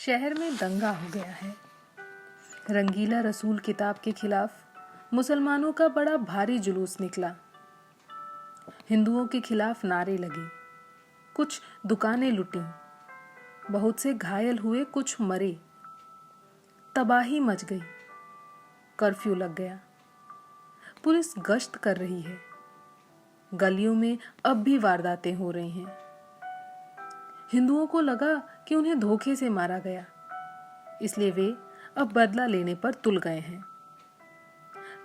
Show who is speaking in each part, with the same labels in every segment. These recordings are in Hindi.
Speaker 1: शहर में दंगा हो गया है। रंगीला रसूल किताब के खिलाफ मुसलमानों का बड़ा भारी जुलूस निकला। हिंदुओं के खिलाफ नारे लगे, कुछ दुकानें लुटी, बहुत से घायल हुए, कुछ मरे, तबाही मच गई। कर्फ्यू लग गया। पुलिस गश्त कर रही है। गलियों में अब भी वारदातें हो रही हैं। हिंदुओं को लगा कि उन्हें धोखे से मारा गया, इसलिए वे अब बदला लेने पर तुल गए हैं।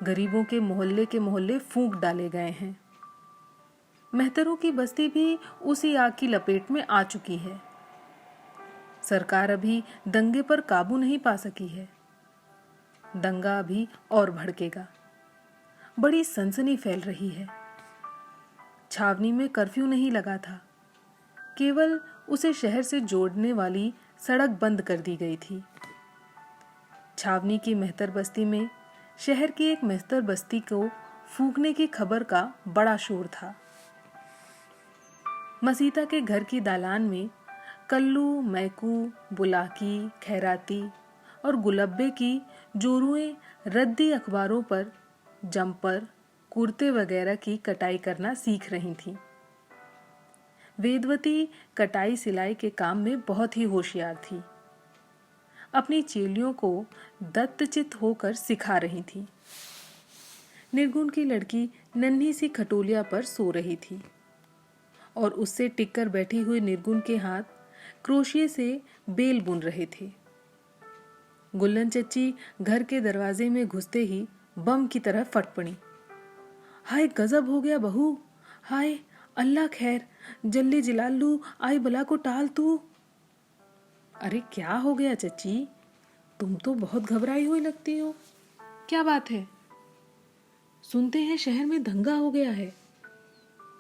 Speaker 1: गरीबों के मोहल्ले फूंक डाले गए हैं। मेहतरों की बस्ती भी उसी आग की लपेट में आ चुकी है। सरकार अभी दंगे पर काबू नहीं पा सकी है। दंगा अभी और भड़केगा। बड़ी सनसनी फैल रही है। छावनी में कर्फ्यू नहीं लगा था, केवल उसे शहर से जोड़ने वाली सड़क बंद कर दी गई थी। छावनी की मेहतर बस्ती में शहर की एक मेहतर बस्ती को फूंकने की खबर का बड़ा शोर था। मसीता के घर की दालान में कल्लू, मैकू, बुलाकी, खैराती और गुलब्बे की जोरुएं रद्दी अखबारों पर जम्पर, कुर्ते वगैरह की कटाई करना सीख रही थीं। वेदवती कटाई सिलाई के काम में बहुत ही होशियार थी। अपनी चेलियों को दत्तचित होकर सिखा रही थी। निर्गुण की लड़की नन्ही सी खटोलिया पर सो रही थी और उससे टिककर बैठी हुई निर्गुण के हाथ क्रोशिये से बेल बुन रहे थे। गुल्लन चच्ची घर के दरवाजे में घुसते ही बम की तरह फट पड़ी। हाय गजब हो गया बहू, हाय अल्लाह खैर, जल्दी जिलालू आई बला को टाल तू। अरे क्या हो गया चच्ची, तुम तो बहुत घबराई हुई लगती हो, क्या बात है? सुनते हैं शहर में दंगा हो गया है,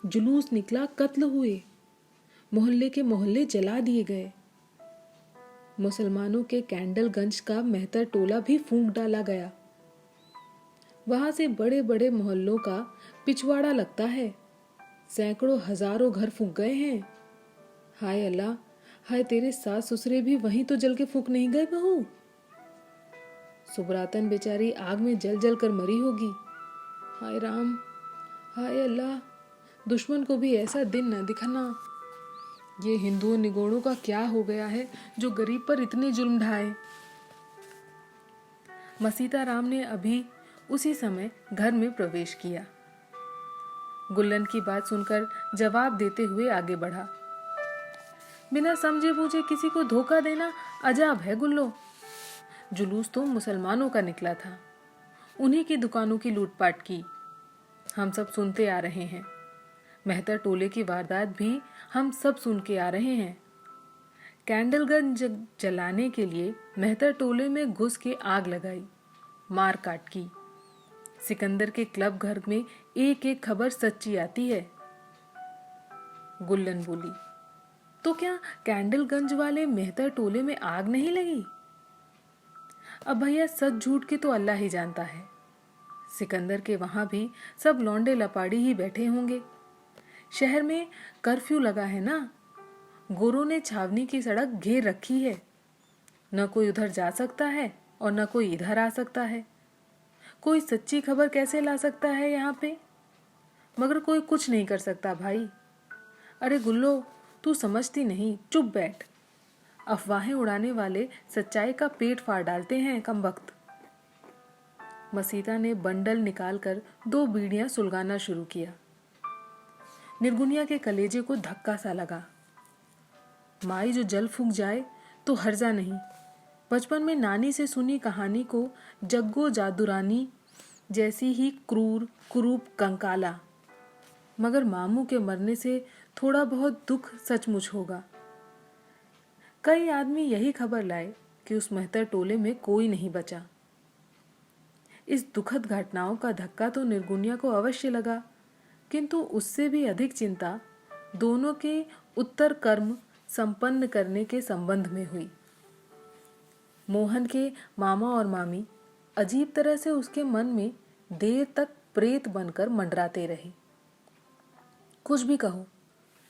Speaker 1: जुलूस निकला, कत्ल हुए, मोहल्ले के मोहल्ले जला दिए गए। मुसलमानों के कैंडलगंज का मेहतर टोला भी फूंक डाला गया। वहां से बड़े बड़े मोहल्लों का पिछवाड़ा लगता है। सैकड़ों हजारों घर फूंक गए हैं। हाय अल्लाह, हाय तेरे सास ससुरे भी वहीं तो जल के फूंक नहीं गए बहू। सुबरातन बेचारी आग में जल जल कर मरी होगी। हाय राम, हाय अल्लाह, दुश्मन को भी ऐसा दिन न दिखाना। ये हिंदुओं निगोड़ों का क्या हो गया है जो गरीब पर इतने जुल्म ढाए। मसीता राम ने अभी उसी समय घर में प्रवेश किया। गुल्लन की बात सुनकर जवाब देते हुए आगे बढ़ा। बिना समझे बूझे किसी को धोखा देना अजाब है गुल्लो। जुलूस तो मुसलमानों का निकला था, उन्हीं की दुकानों की लूटपाट की हम सब सुनते आ रहे हैं। मेहतर टोले की वारदात भी हम सब सुन के आ रहे हैं। कैंडलगंज जलाने के लिए मेहतर टोले में घुस के आग लगाई, मार काट की। सिकंदर के क्लब घर में एक एक खबर सच्ची आती है। गुल्लन बोली, तो क्या कैंडलगंज वाले मेहतर टोले में आग नहीं लगी? अब भैया सच झूठ के तो अल्लाह ही जानता है। सिकंदर के वहां भी सब लौंडे लपाड़ी ही बैठे होंगे। शहर में कर्फ्यू लगा है ना, गोरों ने छावनी की सड़क घेर रखी है। न कोई उधर जा सकता है और न कोई इधर आ सकता है। कोई सच्ची खबर कैसे ला सकता है यहाँ पे? मगर कोई कुछ नहीं कर सकता भाई। अरे गुल्लो, तू समझती नहीं, चुप बैठ। अफवाहें उड़ाने वाले सच्चाई का पेट फाड़ डालते हैं कमबख्त। मसीता ने बंडल निकालकर 2 बीड़ियां सुलगाना शुरू किया। निर्गुनिया के कलेजे को धक्का सा लगा। माई जो जल फूंक जाए तो हर्जा नहीं। बचपन में नानी से सुनी कहानी को जग्गो जादूरानी जैसी ही क्रूर, कुरूप, कंकाला। मगर मामू के मरने से थोड़ा बहुत दुख सचमुच होगा। कई आदमी यही खबर लाए कि उस मेहतर टोले में कोई नहीं बचा। इस दुखद घटनाओं का धक्का तो निर्गुनिया को अवश्य लगा, किंतु उससे भी अधिक चिंता दोनों के उत्तर कर्म संपन्न करने के संबंध में हुई। मोहन के मामा और मामी अजीब तरह से उसके मन में देर तक प्रेत बनकर मंडराते रहे। कुछ भी कहो,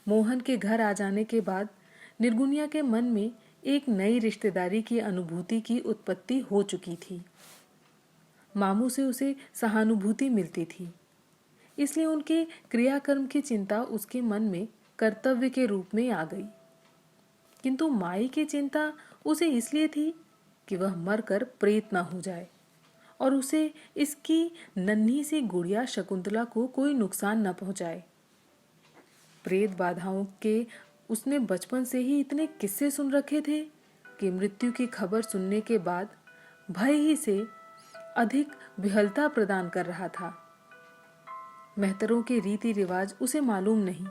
Speaker 1: मोहन के घर आ जाने के बाद निर्गुनिया के मन में एक नई रिश्तेदारी की अनुभूति की उत्पत्ति हो चुकी थी। मामू से उसे सहानुभूति मिलती थी, इसलिए उनके क्रियाकर्म की चिंता उसके मन में कर्तव्य के रूप में आ गई। किंतु माई की चिंता उसे इसलिए थी कि वह मरकर प्रेत न हो जाए और उसे इसकी नन्ही सी गुड़िया शकुंतला को कोई नुकसान न पहुंचाए। प्रेत बाधाओं के उसने बचपन से ही इतने किस्से सुन रखे थे कि मृत्यु की खबर सुनने के बाद भय ही से अधिक विहलता प्रदान कर रहा था। मेहतरों के रीति रिवाज उसे मालूम नहीं।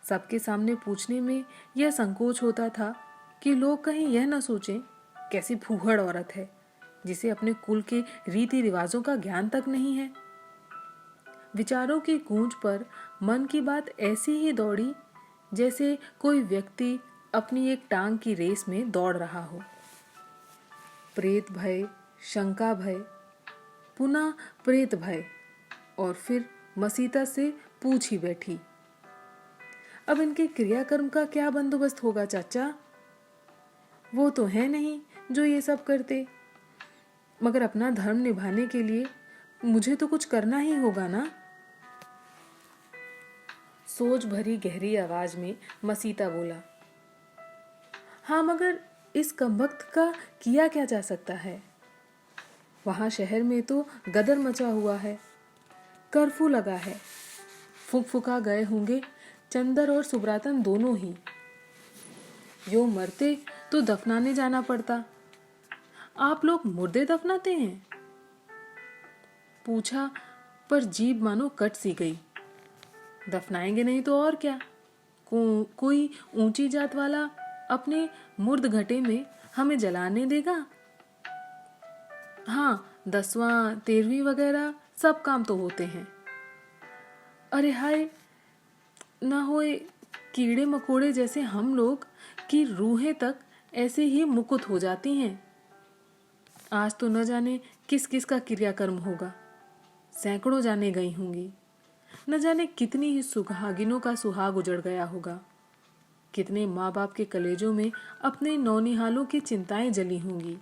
Speaker 1: सबके सामने पूछने में यह संकोच होता था कि लोग कहीं यह न सोचें कैसी फूहड़ औरत है जिसे अपने कुल के रीति रिवाजों का ज्ञान तक नहीं है। विचारों की गूंज पर मन की बात ऐसी ही दौड़ी जैसे कोई व्यक्ति अपनी एक टांग की रेस में दौड़ रहा हो। प्रेत भय, शंका भय, पुनः प्रेत भय और फिर मसीता से पूछ ही बैठी। अब इनके क्रियाकर्म का क्या बंदोबस्त होगा चाचा? वो तो है नहीं जो ये सब करते, मगर अपना धर्म निभाने के लिए मुझे तो कुछ करना ही होगा ना। सोच भरी गहरी आवाज में मसीता बोला, हाँ मगर इस कमबख्त का किया क्या जा सकता है? वहां शहर में तो गदर मचा हुआ है, कर्फ्यू लगा है, फुका गए होंगे चंदर और सुब्रातन दोनों ही। यो मरते तो दफनाने जाना पड़ता। आप लोग मुर्दे दफनाते हैं? पूछा पर जीभ मानो कट सी गई। दफनाएंगे नहीं तो और क्या? कोई ऊंची जात वाला अपने मुर्द घटे में हमें जलाने देगा? हाँ, 10वां 13वीं वगैरह सब काम तो होते हैं। अरे हाय, ना होए कीड़े मकोड़े जैसे हम लोग की रूहें तक ऐसे ही मुकुत हो जाती हैं। आज तो न जाने किस किस का क्रियाकर्म होगा, सैकड़ों जाने गई होंगी। न जाने कितनी ही सुहागिनों का सुहाग उजड़ गया होगा। कितने माँ बाप के कलेजों में अपने नौनिहालों की चिंताएं जली होंगी।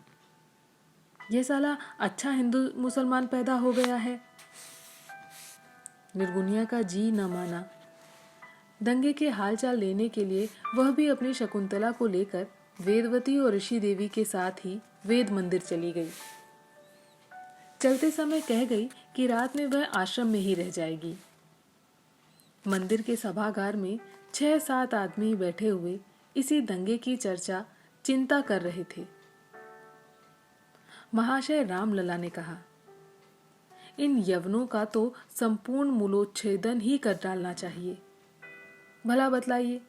Speaker 1: यह साला अच्छा हिंदू मुसलमान पैदा हो गया है। निर्गुनिया का जी न माना। दंगे के हालचाल लेने के लिए वह भी अपनी शकुंतला को लेकर वेदवती और ऋषि देवी के साथ ही वेद मंदिर चली गई। चलते समय कह गई कि रात में वह आश्रम में ही रह जाएगी। मंदिर के सभागार में 6-7 आदमी बैठे हुए इसी दंगे की चर्चा चिंता कर रहे थे। महाशय रामलला ने कहा, इन यवनों का तो संपूर्ण मूलोच्छेदन ही कर डालना चाहिए। भला बतलाइए,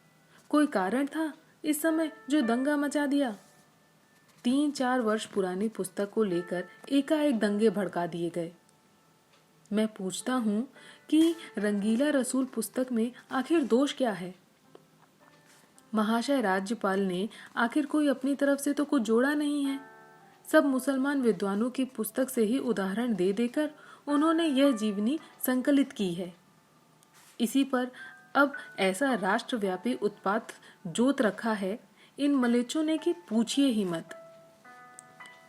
Speaker 1: कोई कारण था इस समय जो दंगा मचा दिया? 3-4 वर्ष पुरानी पुस्तक को लेकर एकाएक दंगे भड़का दिए गए। मैं पूछता हूँ कि रंगीला रसूल पुस्तक में आखिर दोष क्या है? महाशय राज्यपाल ने आखिर कोई अपनी तरफ से तो कुछ जोड़ा नहीं है। सब मुसलमान विद्वानों की पुस्तक से ही उदाहरण दे देकर उन्होंने यह जीवनी संकलित की है। इसी पर अब ऐसा राष्ट्रव्यापी उत्पात जोत रखा है इन मलेच्छों ने कि पूछिए ही मत।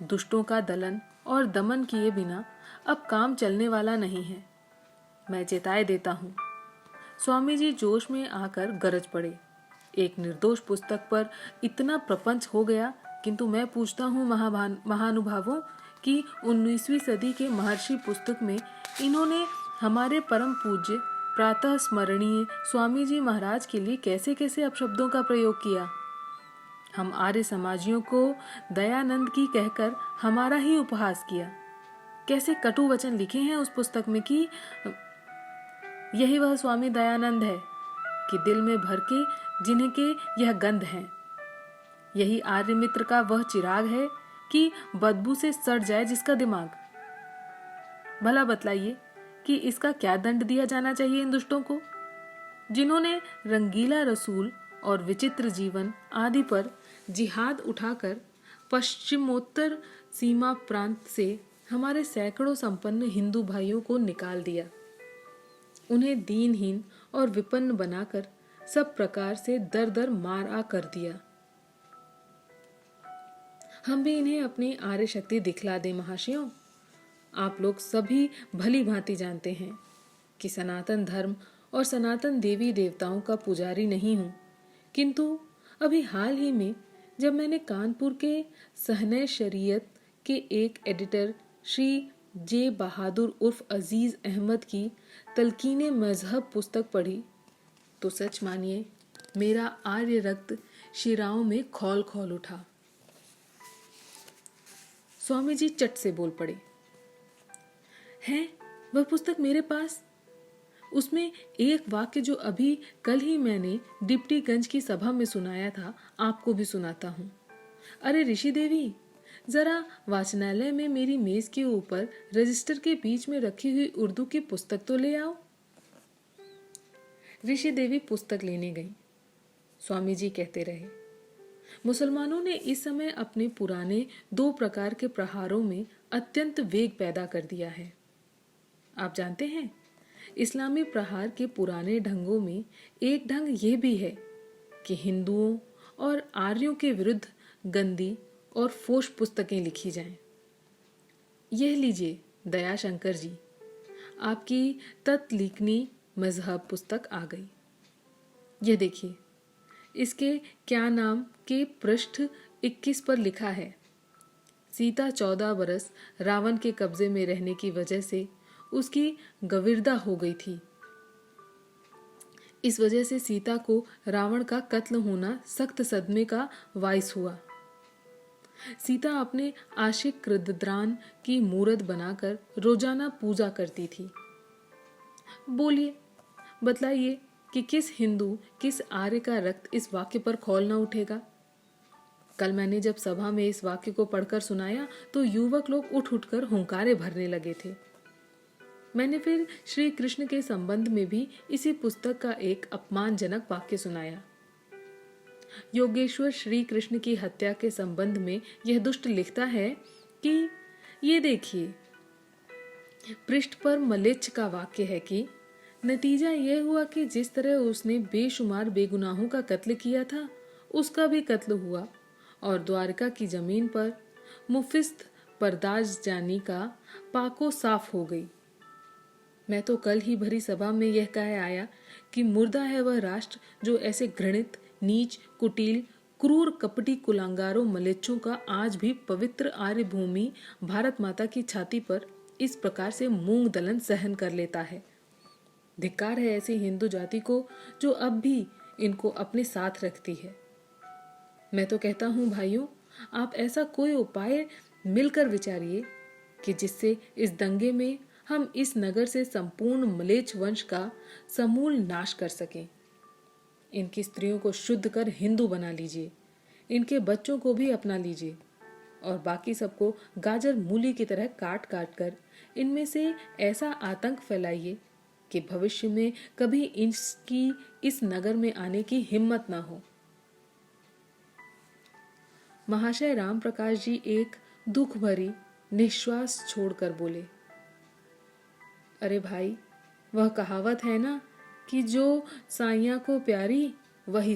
Speaker 1: दुष्टों का दलन और दमन किए बिना अब काम चलने वाला नहीं है। मैं चेताए देता हूँ। स्वामी जी जोश में आकर गरज पड़े। एक निर्दोष पुस्तक पर इतना प्रपंच हो गया, किंतु मैं पूछता हूँ महानुभावों कि 19वीं सदी के महर्षि पुस्तक में इन्होंने हमारे परम पूज्य प्रातः स्मरणीय स्वामी जी महाराज के लिए कैसे कैसे अपशब्दों का प्रयोग किया। हम आर्य समाजियों को दयानंद की कहकर हमारा ही उपहास किया। कैसे कटु वचन लिखे हैं उस पुस्तक में कि यही वह स्वामी दयानंद है कि दिल में भर के जिन्हें के यह गंध है। यही आर्य मित्र का वह चिराग है कि बदबू से सड़ जाए जिसका दिमाग। भला बतलाइए कि इसका क्या दंड दिया जाना चाहिए इन दुष्टों को, जिन्होंने रंगीला रसूल और विचित्र जीवन आदि पर जिहाद उठाकर पश्चिमोत्तर सीमा प्रांत से हमारे सैकड़ों संपन्न हिंदू भाइयों को निकाल दिया। उन्हें दीनहीन और विपन्न बनाकर सब प्रकार से दर दर मार आ कर दिया। हम भी इन्हें अपनी आर्य शक्ति दिखला दें महाशयों। आप लोग सभी भली भांति जानते हैं कि सनातन धर्म और सनातन देवी देवताओं का पुजारी नहीं हूं, किंतु अभी हाल ही में जब मैंने कानपुर के सहने शरीयत के एक एडिटर श्री जे बहादुर उर्फ अजीज अहमद की तलकीने मजहब पुस्तक पढ़ी तो सच मानिए मेरा आर्य रक्त शिराओं में खौल खौल उठा। स्वामी जी चट से बोल पड़े, हैं वह पुस्तक मेरे पास? उसमें एक वाक्य जो अभी कल ही मैंने डिप्टीगंज की सभा में सुनाया था, आपको भी सुनाता हूँ। अरे ऋषि देवी, जरा वाचनालय में मेरी मेज के ऊपर रजिस्टर के बीच में रखी हुई उर्दू की पुस्तक तो ले आओ। ऋषि देवी पुस्तक लेने गई। स्वामी जी कहते रहे, मुसलमानों ने इस समय अपने पुराने 2 प्रकार के प्रहारों में अत्यंत वेग पैदा कर दिया है। आप जानते हैं, इस्लामी प्रहार के पुराने ढंगों में एक ढंग यह भी है कि हिंदुओं और आर्यों के विरुद्ध गंदी और फोश पुस्तकें लिखी जाएं। यह लीजिए दयाशंकर जी, आपकी तत्लिखनी मजहब पुस्तक आ गई। यह देखिए, इसके क्या नाम के पृष्ठ 21 पर लिखा है, सीता 14 बरस रावण के कब्जे में रहने की वजह से उसकी गविर्दा हो गई थी। इस वजह से सीता को रावण का कत्ल होना सख्त सदमे का बायस हुआ। सीता अपने आशिक कृतद्रान की मूरत बनाकर रोजाना पूजा करती थी। बोलिए, बतलाइए कि किस हिंदू, किस आर्य का रक्त इस वाक्य पर खौल न उठेगा। कल मैंने जब सभा में इस वाक्य को पढ़कर सुनाया तो युवक लोग उठ उठकर हुंकारे भरने लगे थे। मैंने फिर श्री कृष्ण के संबंध में भी इसी पुस्तक का एक अपमानजनक वाक्य सुनाया। योगेश्वर श्री कृष्ण की हत्या के संबंध में यह दुष्ट लिखता है कि ये देखिए, पृष्ठ पर मलेच्छ का वाक्य है कि नतीजा यह हुआ कि जिस तरह उसने बेशुमार बेगुनाहों का कत्ल किया था, उसका भी कत्ल हुआ और द्वारका की जमीन पर मुफिस्त परदाज जानी का पाको साफ हो गई। मैं तो कल ही भरी सभा में यह कह आया कि मुर्दा है वह राष्ट्र जो ऐसे घृणित, नीच, कुटिल, क्रूर, कपटी कुलांगारों मलेच्छों का आज भी पवित्र आर्य भूमि भारत माता की छाती पर इस प्रकार से मूंग दलन सहन कर लेता है। धिक्कार है ऐसी हिंदू जाति को जो अब भी इनको अपने साथ रखती है। मैं तो कहता हूं भाइयों, आप ऐसा कोई उपाय मिलकर विचारिए कि जिससे इस दंगे में हम इस नगर से संपूर्ण मलेच्छ वंश का समूल नाश कर सकें। इनकी स्त्रियों को शुद्ध कर हिंदू बना लीजिए, इनके बच्चों को भी अपना लीजिए और बाकी सबको गाजर मूली की तरह काट काट कर इनमें से ऐसा आतंक फैलाइए कि भविष्य में कभी इसकी इस नगर में आने की हिम्मत ना हो। महाशय राम प्रकाश जी एक दुख भरी निश्वास छोड़कर बोले, अरे भाई, वह कहावत है ना कि जो साइयां को प्यारी वही